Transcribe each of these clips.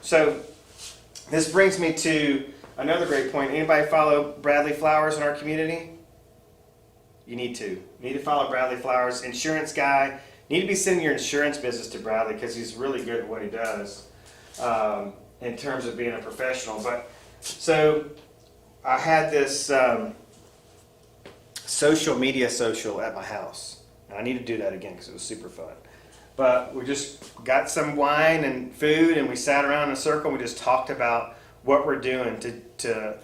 So this brings me to another great point. Anybody follow Bradley Flowers in our community? You need to. You need to follow Bradley Flowers, insurance guy. You need to be sending your insurance business to Bradley because he's really good at what he does in terms of being a professional. But so I had this social at my house. And I need to do that again because it was super fun. But we just got some wine and food, and we sat around in a circle. And we just talked about what we're doing to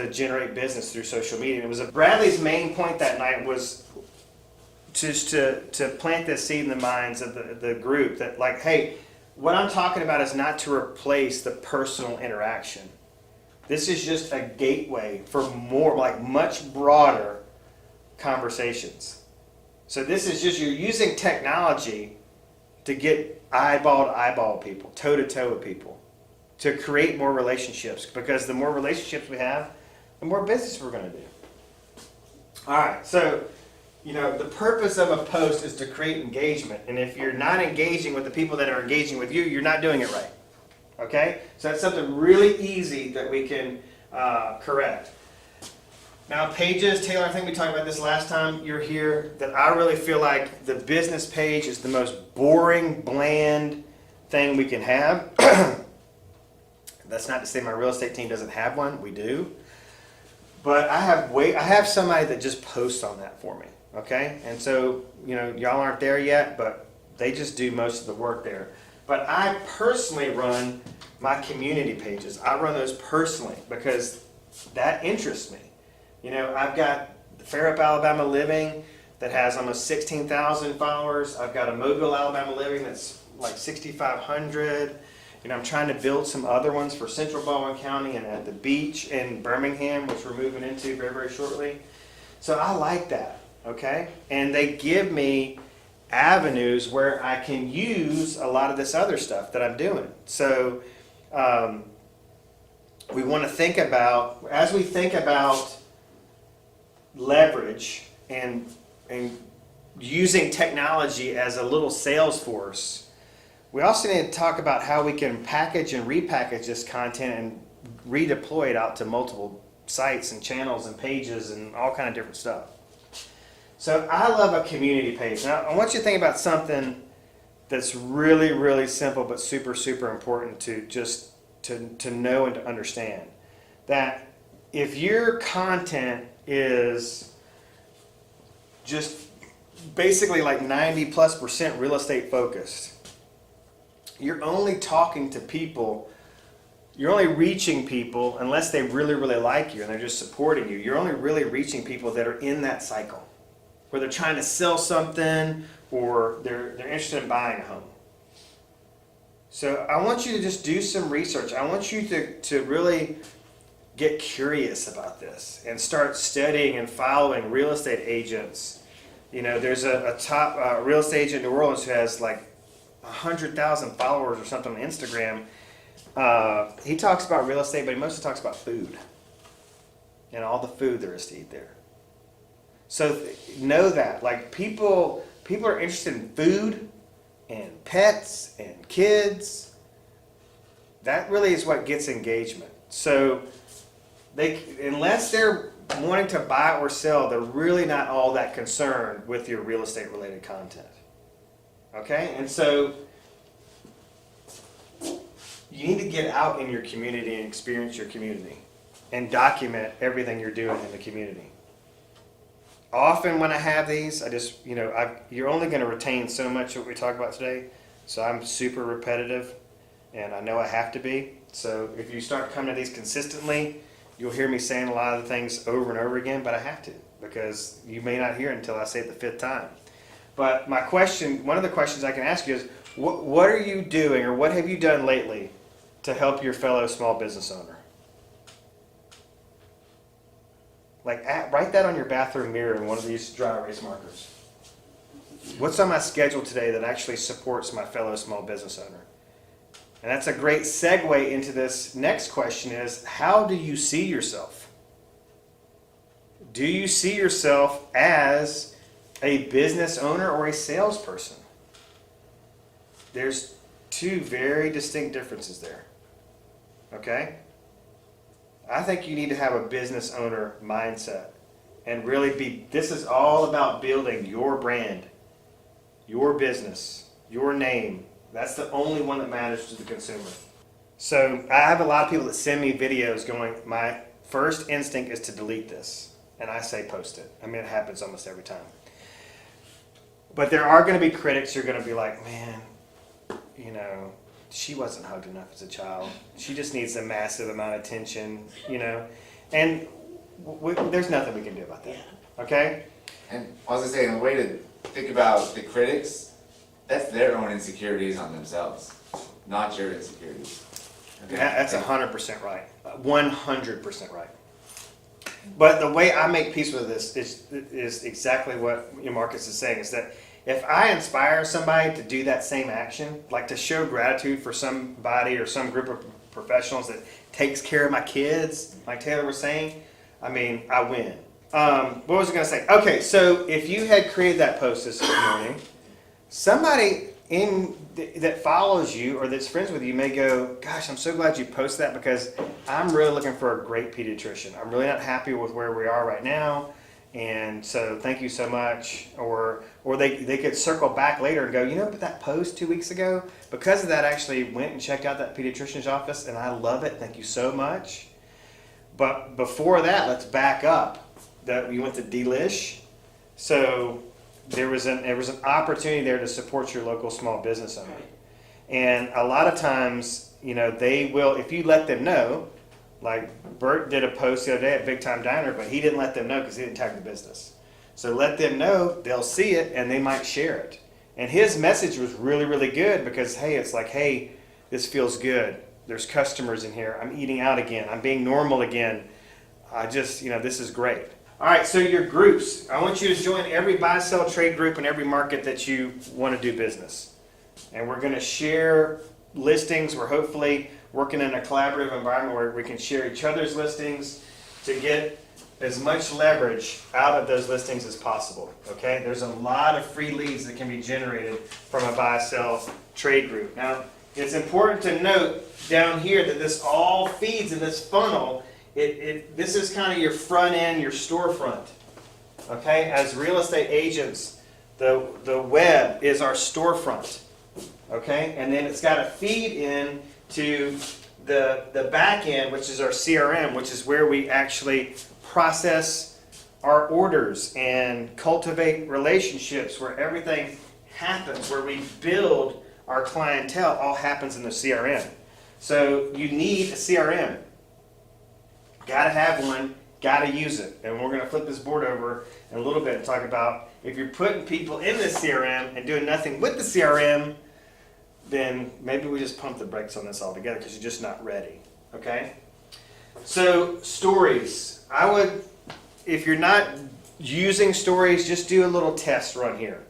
generate business through social media. And it was Bradley's main point that night was just to plant this seed in the minds of the group that, like, hey, what I'm talking about is not to replace the personal interaction. This is just a gateway for more, like, much broader conversations. So this is just, you're using technology to get eyeball to eyeball people, toe to toe with people, to create more relationships, because the more relationships we have, the more business we're going to do. All right, so, the purpose of a post is to create engagement, and if you're not engaging with the people that are engaging with you, you're not doing it right. Okay? So that's something really easy that we can correct. Now, pages, Taylor, I think we talked about this last time you're here, that I really feel like the business page is the most boring, bland thing we can have. That's not to say my real estate team doesn't have one. We do. But I have somebody that just posts on that for me, okay? And so, y'all aren't there yet, but they just do most of the work there. But I personally run my community pages. I run those personally because that interests me. I've got Fair Up Alabama Living that has almost 16,000 followers. I've got a Mobile Alabama Living that's like 6,500. I'm trying to build some other ones for Central Baldwin County and at the beach in Birmingham, which we're moving into very, very shortly. So I like that, okay? And they give me avenues where I can use a lot of this other stuff that I'm doing. So we want to think about, as we think about leverage and using technology as a little sales force, we also need to talk about how we can package and repackage this content and redeploy it out to multiple sites and channels and pages and all kind of different stuff. So I love a community page. Now I want you to think about something that's really, really simple but super, super important to just to know and to understand. That if your content is just basically like 90+% real estate focused, you're only talking to people, you're only reaching people, unless they really, really like you and they're just supporting you, you're only really reaching people that are in that cycle, where they're trying to sell something or they're interested in buying a home. So I want you to just do some research. I want you to really get curious about this and start studying and following real estate agents. There's a top real estate agent in New Orleans who has like 100,000 followers or something on Instagram. He talks about real estate, but he mostly talks about food and all the food there is to eat there. So know that, like, people are interested in food and pets and kids. That really is what gets engagement. So unless they're wanting to buy or sell, they're really not all that concerned with your real estate related content. Okay, and so you need to get out in your community and experience your community and document everything you're doing in the community. Often when I have these, I just, you're only going to retain so much of what we talk about today, so I'm super repetitive, and I know I have to be. So if you start coming to these consistently, you'll hear me saying a lot of the things over and over again, but I have to, because you may not hear it until I say it the 5th time. But my question, one of the questions I can ask you is, what are you doing or what have you done lately to help your fellow small business owner? Like, write that on your bathroom mirror in one of these dry erase markers. What's on my schedule today that actually supports my fellow small business owner? And that's a great segue into this next question is, how do you see yourself? Do you see yourself as a business owner or a salesperson? There's two very distinct differences there. okay? I think you need to have a business owner mindset and really this is all about building your brand, your business, your name. That's the only one that matters to the consumer. So I have a lot of people that send me videos going, my first instinct is to delete this. And I say post it. I mean, it happens almost every time. But there are going to be critics who are going to be like, man, you know, she wasn't hugged enough as a child. She just needs a massive amount of attention, you know. And there's nothing we can do about that, okay? And I was going to say, the way to think about the critics, that's their own insecurities on themselves, not your insecurities. Okay? That's 100% right. 100% right. But the way I make peace with this is exactly what Marcus is saying, is that if I inspire somebody to do that same action, like to show gratitude for somebody or some group of professionals that takes care of my kids, like Taylor was saying, I mean, I win. What was I going to say? Okay, so if you had created that post this morning, somebody that follows you or that's friends with you may go, gosh, I'm so glad you posted that because I'm really looking for a great pediatrician. I'm really not happy with where we are right now, and so thank you so much. Or they could circle back later and go, you know, but that post 2 weeks ago, because of that, I actually went and checked out that pediatrician's office, and I love it. Thank you so much. But before that, let's back up. That we went to Delish, so there was an opportunity there to support your local small business owner. And a lot of times, you know, they will, if you let them know, like Bert did a post the other day at Big Time Diner, but he didn't let them know because he didn't tag the business. So let them know, they'll see it, and they might share it. And his message was really, really good because, hey, it's like, hey, this feels good. There's customers in here. I'm eating out again. I'm being normal again. I just, you know, this is great. All right, so your groups. I want you to join every buy, sell, trade group in every market that you want to do business. And we're going to share listings. We're hopefully working in a collaborative environment where we can share each other's listings to get as much leverage out of those listings as possible. Okay? There's a lot of free leads that can be generated from a buy, sell, trade group. Now, it's important to note down here that this all feeds in this funnel. This is kind of your front end, your storefront. Okay, as real estate agents, the web is our storefront. Okay, and then it's got to feed in to the back end, which is our CRM, which is where we actually process our orders and cultivate relationships, where everything happens, where we build our clientele, all happens in the CRM. So you need a CRM. Got to have one, got to use it. And we're going to flip this board over in a little bit and talk about if you're putting people in the CRM and doing nothing with the CRM, then maybe we just pump the brakes on this altogether because you're just not ready. Okay? So, stories. I would, if you're not using stories, just do a little test run here.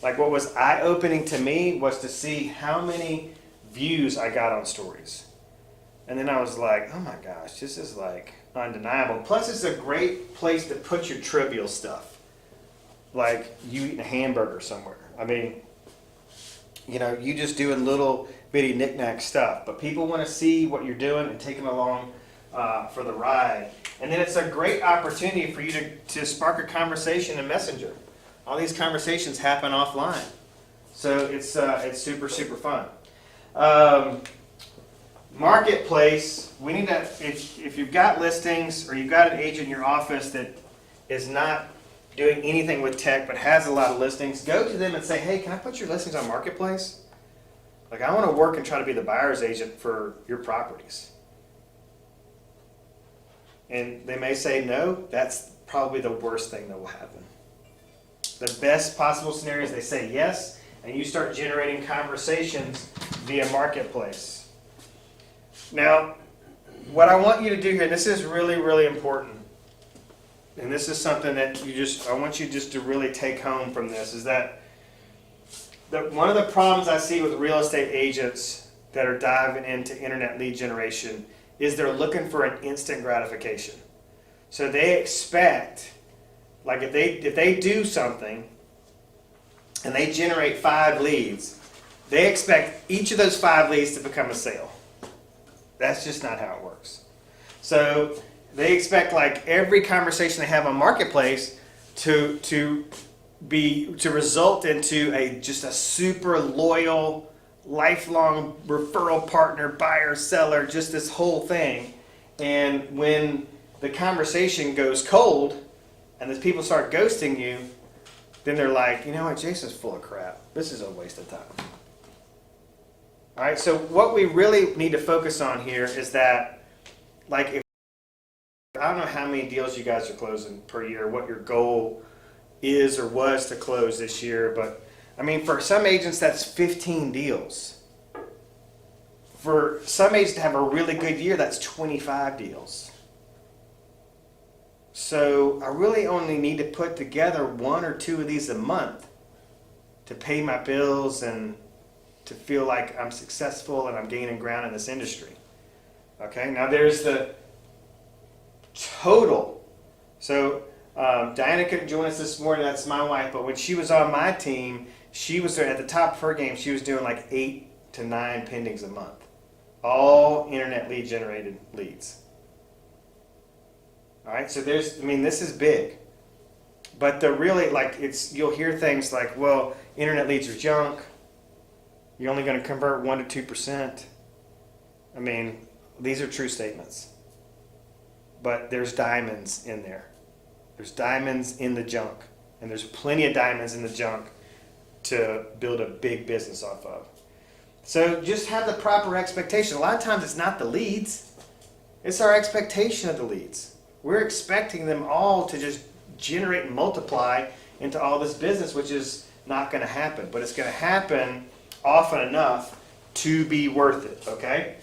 Like what was eye-opening to me was to see how many views I got on stories. And then I was like, oh my gosh, this is like undeniable. Plus, it's a great place to put your trivial stuff. Like you eating a hamburger somewhere. I mean, you know, you just doing little bitty knick-knack stuff. But people want to see what you're doing and take them along for the ride. And then it's a great opportunity for you to spark a conversation in Messenger. All these conversations happen offline. So it's super, super fun. Marketplace, we need to, if you've got listings or you've got an agent in your office that is not doing anything with tech but has a lot of listings, go to them and say, hey, can I put your listings on Marketplace? Like, I want to work and try to be the buyer's agent for your properties. And they may say no. That's probably the worst thing that will happen. The best possible scenario is they say yes, and you start generating conversations via Marketplace. Now, what I want you to do here, and this is really, really important, and this is something that I want you just to really take home from this, is that one of the problems I see with real estate agents that are diving into internet lead generation is they're looking for an instant gratification. So they expect, like if they do something and they generate 5 leads, they expect each of those 5 leads to become a sale. That's just not how it works. So they expect like every conversation they have on marketplace to result into just a super loyal, lifelong referral partner, buyer, seller, just this whole thing. And when the conversation goes cold and the people start ghosting you, then they're like, you know what, Jason's full of crap. This is a waste of time. All right, so what we really need to focus on here is that, like, if I don't know how many deals you guys are closing per year, what your goal is or was to close this year, but I mean, for some agents, that's 15 deals. For some agents to have a really good year, that's 25 deals. So I really only need to put together 1 or 2 of these a month to pay my bills and to feel like I'm successful and I'm gaining ground in this industry. Okay, now there's the total. So Diana couldn't join us this morning, that's my wife, but when she was on my team, she was at the top of her game, she was doing like 8 to 9 pendings a month. All internet lead generated leads. All right, so this is big. But the really, you'll hear things like, well, internet leads are junk. You're only going to convert 1 to 2%. I mean, these are true statements. But there's diamonds in there. There's diamonds in the junk. And there's plenty of diamonds in the junk to build a big business off of. So just have the proper expectation. A lot of times it's not the leads. It's our expectation of the leads. We're expecting them all to just generate and multiply into all this business, which is not going to happen. But it's going to happen often enough to be worth it, okay?